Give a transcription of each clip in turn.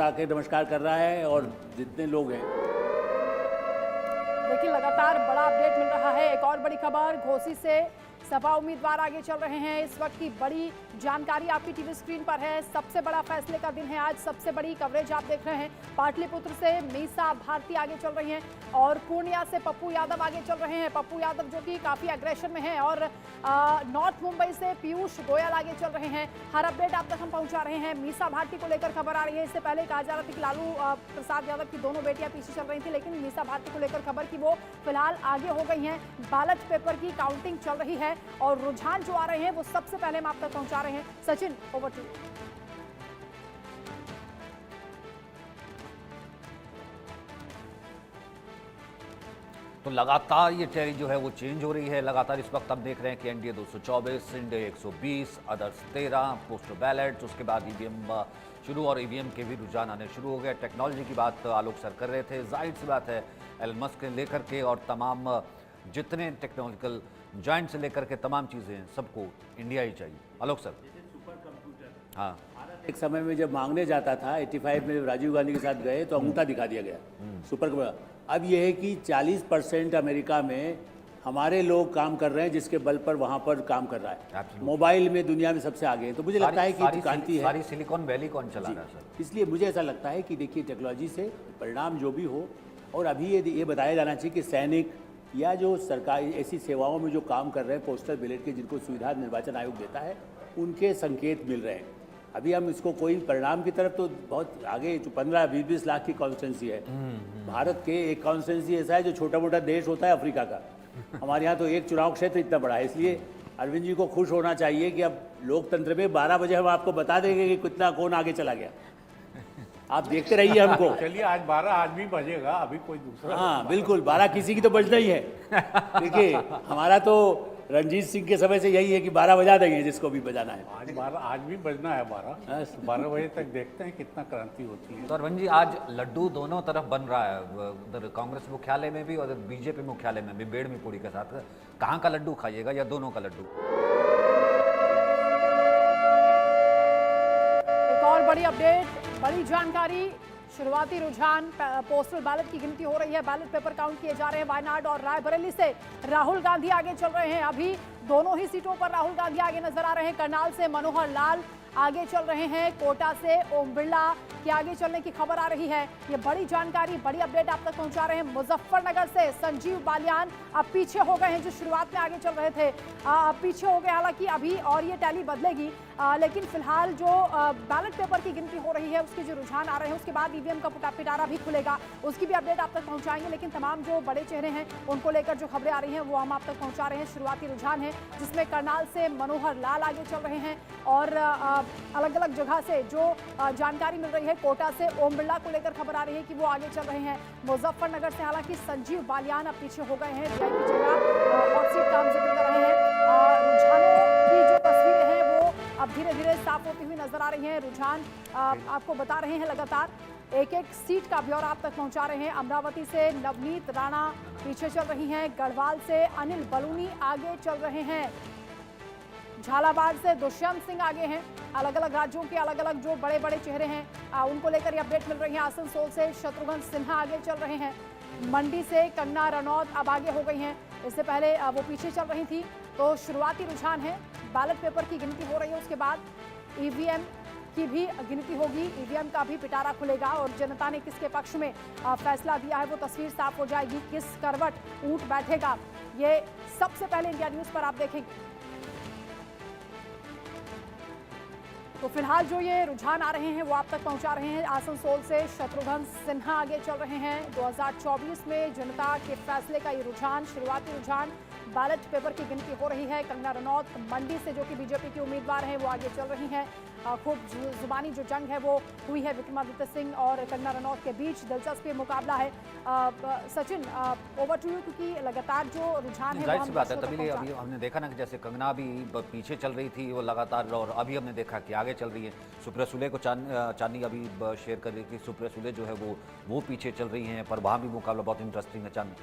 आके नमस्कार कर रहा है और जितने लोग हैं। देखिए लगातार बड़ा अपडेट मिल रहा है। एक और बड़ी खबर, घोसी से सपा उम्मीदवार आगे चल रहे हैं। इस वक्त की बड़ी जानकारी आपकी टीवी स्क्रीन पर है। सबसे बड़ा फैसले का दिन है आज, सबसे बड़ी कवरेज आप देख रहे हैं। पाटलिपुत्र से मीसा भारती आगे चल रही हैं और पूर्णिया से पप्पू यादव आगे चल रहे हैं। पप्पू यादव जो कि काफी एग्रेशन में है और नॉर्थ मुंबई से पीयूष गोयल आगे चल रहे हैं। हर अपडेट आप तक हम पहुंचा रहे हैं। मीसा भारती को लेकर खबर आ रही है। इससे पहले कहा जा रहा था कि लालू प्रसाद यादव की दोनों बेटियां पीछे चल रही थी, लेकिन मीसा भारती को लेकर खबर की वो फिलहाल आगे हो गई हैं। बैलेट पेपर की काउंटिंग चल रही है और रुझान जो आ रहे हैं वो सबसे पहले हम आप तक पहुंचा रहे हैं। Sachin, over two. तो लगातार ये टेरी जो है वो चेंज हो रही है। लगातार इस वक्त हम देख रहे हैं कि NDA 224, India 120, others 13, postal ballot, उसके बाद ईवीएम शुरू और ईवीएम के भी रुझान आने शुरू हो गए। टेक्नोलॉजी की बात आलोक सर कर रहे थे, जाहिर सी बात है एलन मस्क से लेकर के और तमाम जितने टेक्नोलॉजिकल जॉइंट से लेकर के तमाम चीज़ें हैं, सबको इंडिया ही चाहिए। आलोक सर। सुपर कंप्यूटर, हाँ, एक समय में जब मांगने जाता था 85 में राजीव गांधी के साथ गए तो अंगूठा दिखा दिया गया सुपर कंप्यूटर। अब यह है कि 40% अमेरिका में हमारे लोग काम कर रहे हैं, जिसके बल पर वहाँ पर काम कर रहा है। Absolutely. मोबाइल में दुनिया में सबसे आगे है। तो मुझे लगता है कि क्रांति है। सारी सिलिकॉन वैली कौन चला रहा है सर? इसलिए मुझे ऐसा लगता है कि देखिए टेक्नोलॉजी से परिणाम जो भी हो, और अभी ये बताया जाना चाहिए कि सैनिक या जो सरकारी ऐसी सेवाओं में जो काम कर रहे हैं पोस्टल बैलेट के, जिनको सुविधा निर्वाचन आयोग देता है, उनके संकेत मिल रहे हैं। अभी हम इसको कोई परिणाम की तरफ तो बहुत आगे, जो 15-20 लाख की कॉन्स्टिट्यूंसी है भारत के, एक कॉन्स्टिट्यूंसी ऐसा है जो छोटा मोटा देश होता है अफ्रीका का। हमारे यहाँ तो एक चुनाव क्षेत्र इतना बड़ा है। इसलिए अरविंद जी को खुश होना चाहिए कि अब लोकतंत्र में 12 बजे हम आपको बता देंगे कि कितना कौन आगे चला गया। आप देखते रहिए हमको। चलिए आज 12 आज भी बजेगा, अभी कोई दूसरा। हाँ बिल्कुल, 12 किसी की तो बजना ही है। देखिए हमारा तो रणजीत सिंह के समय से यही है कि 12 बजा देंगे जिसको भी बजाना है। आज 12 आज भी बजना है 12 बजे तक देखते हैं कितना क्रांति होती है। तो अरविंद जी, आज लड्डू दोनों तरफ बन रहा है, उधर कांग्रेस मुख्यालय में भी और बीजेपी मुख्यालय में भी, बेड़ में पूड़ी के साथ। कहाँ का लड्डू खाइएगा या दोनों का लड्डू? एक और बड़ी अपडेट, बड़ी जानकारी, शुरुआती रुझान पोस्टल बैलेट की गिनती हो रही है। बैलेट पेपर काउंट किए जा रहे हैं। वायनाड और रायबरेली से राहुल गांधी आगे चल रहे हैं। अभी दोनों ही सीटों पर राहुल गांधी आगे नजर आ रहे हैं। करनाल से मनोहर लाल आगे चल रहे हैं। कोटा से ओम बिरला के आगे चलने की खबर आ रही है। ये बड़ी जानकारी, बड़ी अपडेट आप तक पहुंचा रहे हैं। मुजफ्फरनगर से संजीव बालियान अब पीछे हो गए हैं, जो शुरुआत में आगे चल रहे थे पीछे हो गए। हालांकि अभी और ये टैली बदलेगी, लेकिन फिलहाल जो बैलेट पेपर की गिनती हो रही है, उसके जो रुझान आ रहे हैं, उसके बाद ईवीएम का पिटारा भी खुलेगा, उसकी भी अपडेट आप तक पहुंचाएंगे। लेकिन तमाम जो बड़े चेहरे हैं उनको लेकर जो खबरें आ रही हैं वो हम आप तक पहुंचा रहे हैं। शुरुआती रुझान है जिसमें करनाल से मनोहर लाल आगे चल रहे हैं और अलग अलग जगह से जो जानकारी मिल रही है, कोटा से ओम बिरला को लेकर खबर आ रही है कि वो आगे चल रहे हैं। मुजफ्फरनगर से हालांकि संजीव बालियान अब पीछे हो गए हैं। वीआईपी चेहरा हॉट सीट का हम जिक्र कर रहे हैं। रुझानों की जो तस्वीरें हैं वो अब धीरे धीरे साफ होती हुई नजर आ रही हैं। रुझान आपको बता रहे हैं लगातार, एक एक सीट का ब्यौरा आप तक पहुंचा रहे हैं। अमरावती से नवनीत राणा पीछे चल रही हैं। गढ़वाल से अनिल बलूनी आगे चल रहे हैं। झालावाड़ से दुष्यंत सिंह आगे हैं। अलग अलग राज्यों के अलग अलग जो बड़े बड़े चेहरे हैं उनको लेकर ये अपडेट मिल रही है। आसनसोल से शत्रुघ्न सिन्हा आगे चल रहे हैं। मंडी से कंगना रनौत अब आगे हो गई हैं, इससे पहले वो पीछे चल रही थी। तो शुरुआती रुझान है, बैलेट पेपर की गिनती हो रही है, उसके बाद ईवीएम की भी गिनती होगी, ईवीएम का भी पिटारा खुलेगा और जनता ने किसके पक्ष में फैसला दिया है वो तस्वीर साफ हो जाएगी। किस करवट ऊंट बैठेगा, ये सबसे पहले इंडिया न्यूज पर आप देखेंगे। तो फिलहाल जो ये रुझान आ रहे हैं वो आप तक पहुंचा रहे हैं। आसनसोल से शत्रुघ्न सिन्हा आगे चल रहे हैं। 2024 में जनता के फैसले का ये रुझान, शुरुआती रुझान, बैलेट पेपर की गिनती हो रही है। कंगना रनौत मंडी से जो कि बीजेपी की उम्मीदवार हैं वो आगे चल रही हैं। खूब जुबानी जो जंग है वो हुई है विक्रमादित्य सिंह और कंगना रनौत के बीच। दिलचस्प मुकाबला है। सचिन, ओवर टू यू, क्योंकि लगातार जो रुझान है जाहिर सी बात है, तभी अभी हमने देखा ना कि जैसे कंगना भी पीछे चल रही थी वो लगातार, और अभी हमने देखा कि आगे चल रही है। सुप्रिया सुले को चांदनी अभी शेयर कर रही थी, सुप्रिया सुले जो है वो पीछे चल रही हैं, पर वहाँ भी मुकाबला बहुत इंटरेस्टिंग है। चांदनी,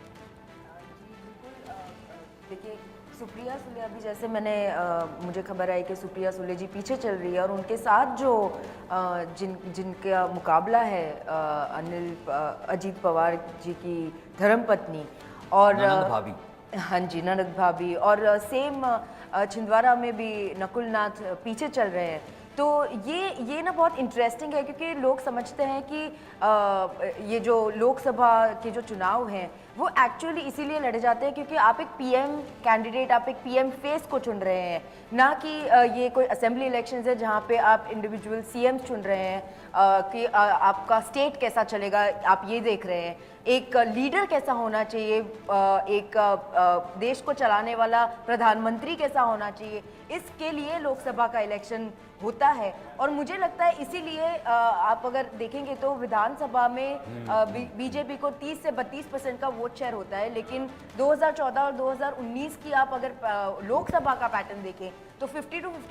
देखिए सुप्रिया सुले, अभी जैसे मैंने मुझे खबर आई कि सुप्रिया सुले जी पीछे चल रही है और उनके साथ जो जिनका मुकाबला है अजीत पवार जी की धर्मपत्नी और ननद भाभी। हाँ जी, ननद भाभी, और सेम छिंदवाड़ा में भी नकुल नाथ पीछे चल रहे हैं। तो ये ना बहुत इंटरेस्टिंग है, क्योंकि लोग समझते हैं कि ये जो लोकसभा के जो चुनाव हैं वो एक्चुअली इसीलिए लड़े जाते हैं क्योंकि आप एक पीएम कैंडिडेट, आप एक पीएम फेस को चुन रहे हैं, ना कि ये कोई असेंबली इलेक्शंस है जहाँ पे आप इंडिविजुअल सीएम चुन रहे हैं कि आपका स्टेट कैसा चलेगा, आप ये देख रहे हैं। एक लीडर कैसा होना चाहिए, एक देश को चलाने वाला प्रधानमंत्री कैसा होना चाहिए, इसके लिए लोकसभा का इलेक्शन होता है। और मुझे लगता है इसीलिए आप अगर देखेंगे तो विधानसभा में बीजेपी को 30 से 32% का वोट शेयर होता है, लेकिन 2014 और 2019 की आप अगर लोकसभा का पैटर्न देखें तो 50 to 50